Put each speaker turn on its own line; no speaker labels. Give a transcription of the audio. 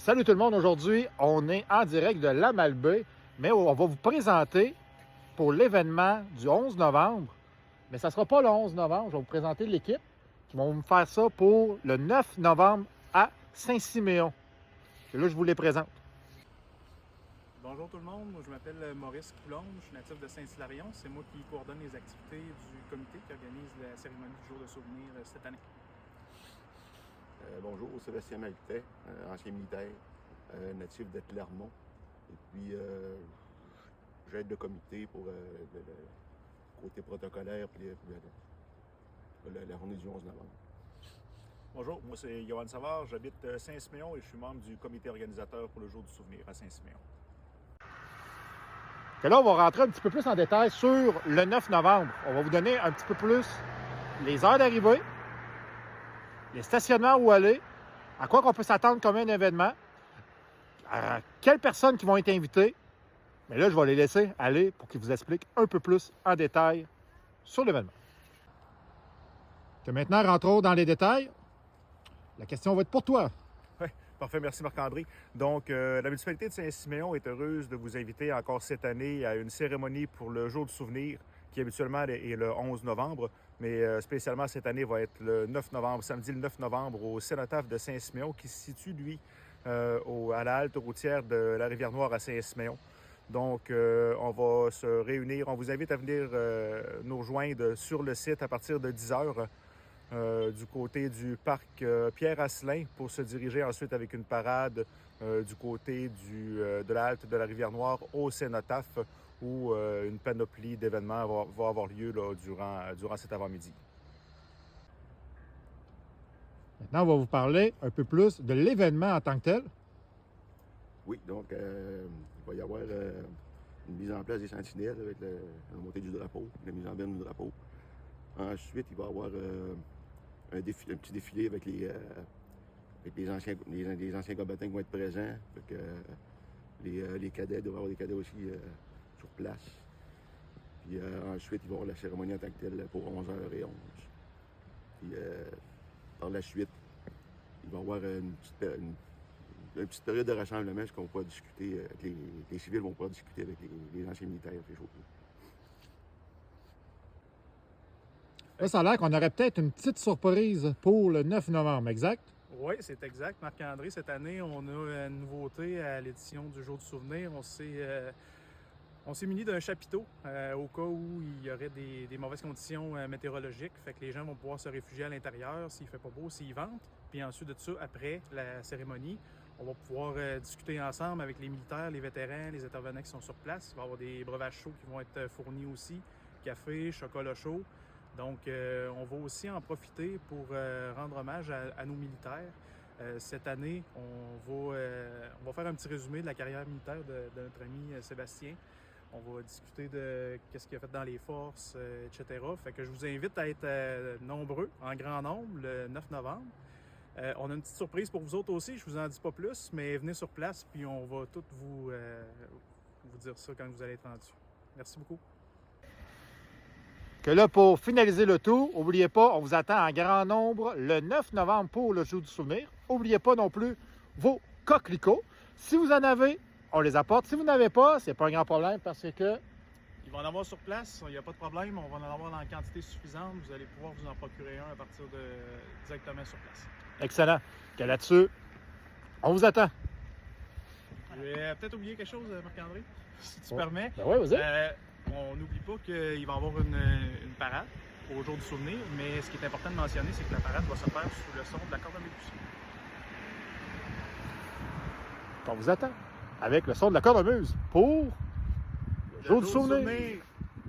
Salut tout le monde, aujourd'hui on est en direct de la Malbaie, mais on va vous présenter pour l'événement du 11 novembre, mais ça ne sera pas le 11 novembre, je vais vous présenter l'équipe qui vont me faire ça pour le 9 novembre à Saint-Siméon. Et là je vous les présente.
Bonjour tout le monde, moi je m'appelle Maurice Coulombe, je suis natif de Saint-Hilarion. C'est moi qui coordonne les activités du comité qui organise la cérémonie du jour de souvenir cette année.
Bonjour, Sébastien Maltais, ancien militaire, natif de Clermont. Et puis, j'aide le comité pour le côté protocolaire et la journée du 11 novembre.
Bonjour, moi c'est Johan Savard, j'habite Saint-Siméon et je suis membre du comité organisateur pour le jour du souvenir à Saint-Siméon.
Et là, on va rentrer un petit peu plus en détail sur le 9 novembre. On va vous donner un petit peu plus les heures d'arrivée, les stationnements où aller, à quoi on peut s'attendre comme un événement, à quelles personnes qui vont être invitées. Mais là, je vais les laisser aller pour qu'ils vous expliquent un peu plus en détail sur l'événement. Maintenant, rentrons dans les détails. La question va être pour toi.
Oui, parfait, merci Marc-André. Donc, la municipalité de Saint-Siméon est heureuse de vous inviter encore cette année à une cérémonie pour le jour du souvenir, qui habituellement est le 11 novembre, mais spécialement cette année va être le 9 novembre, samedi le 9 novembre, au Cénotaphe de Saint-Siméon, qui se situe, lui, à la halte routière de la Rivière-Noire à Saint-Siméon. Donc, on va se réunir. On vous invite à venir nous rejoindre sur le site à partir de 10 heures du côté du parc Pierre-Asselin pour se diriger ensuite avec une parade du côté de la halte de la Rivière-Noire au Cénotaphe où une panoplie d'événements va avoir lieu là, durant cet avant-midi.
Maintenant, on va vous parler un peu plus de l'événement en tant que tel.
Oui, donc, il va y avoir une mise en place des sentinelles avec la montée du drapeau, la mise en berne du drapeau. Ensuite, il va y avoir un petit défilé avec les anciens combattants qui vont être présents. Fait que, les cadets, il doit y avoir des cadets aussi sur place. Puis ensuite, il va y avoir la cérémonie en tant que telle pour 11h11. Puis par la suite, il va y avoir une petite période de rassemblement, ce qu'on va pouvoir discuter, les civils vont pouvoir discuter avec les anciens militaires, ces choses-là.
Là, ça a l'air qu'on aurait peut-être une petite surprise pour le 9 novembre, exact?
Oui, c'est exact. Marc-André, cette année, on a une nouveauté à l'édition du jour du souvenir. On s'est muni d'un chapiteau au cas où il y aurait des mauvaises conditions météorologiques. Fait que les gens vont pouvoir se réfugier à l'intérieur s'il ne fait pas beau, s'ils ventent. Puis ensuite de ça, après la cérémonie, on va pouvoir discuter ensemble avec les militaires, les vétérans, les intervenants qui sont sur place. Il va y avoir des breuvages chauds qui vont être fournis aussi, café, chocolat chaud. Donc, on va aussi en profiter pour rendre hommage à nos militaires. Cette année, on va faire un petit résumé de la carrière militaire de notre ami Sébastien. On va discuter de ce qu'il a fait dans les forces, etc. Fait que je vous invite à être nombreux, en grand nombre, le 9 novembre. On a une petite surprise pour vous autres aussi, je vous en dis pas plus, mais venez sur place, puis on va tout vous dire ça quand vous allez être rendus. Merci beaucoup.
Que là, pour finaliser le tout, n'oubliez pas, on vous attend en grand nombre le 9 novembre pour le jour du souvenir. N'oubliez pas non plus vos coquelicots. Si vous en avez, on les apporte. Si vous n'avez pas, c'est pas un grand problème parce que...
Il va en avoir sur place, il n'y a pas de problème. On va en avoir dans quantité suffisante. Vous allez pouvoir vous en procurer un à partir directement sur place.
Excellent. Que là-dessus, on vous attend.
Je vais peut-être oublier quelque chose, Marc-André, si tu permets.
Ben oui, vas-y.
On n'oublie pas qu'il va y avoir une parade au jour du souvenir, mais ce qui est important de mentionner, c'est que la parade va se faire sous le son de la cornemuse.
On vous attend avec le son de la cornemuse pour le jour du souvenir.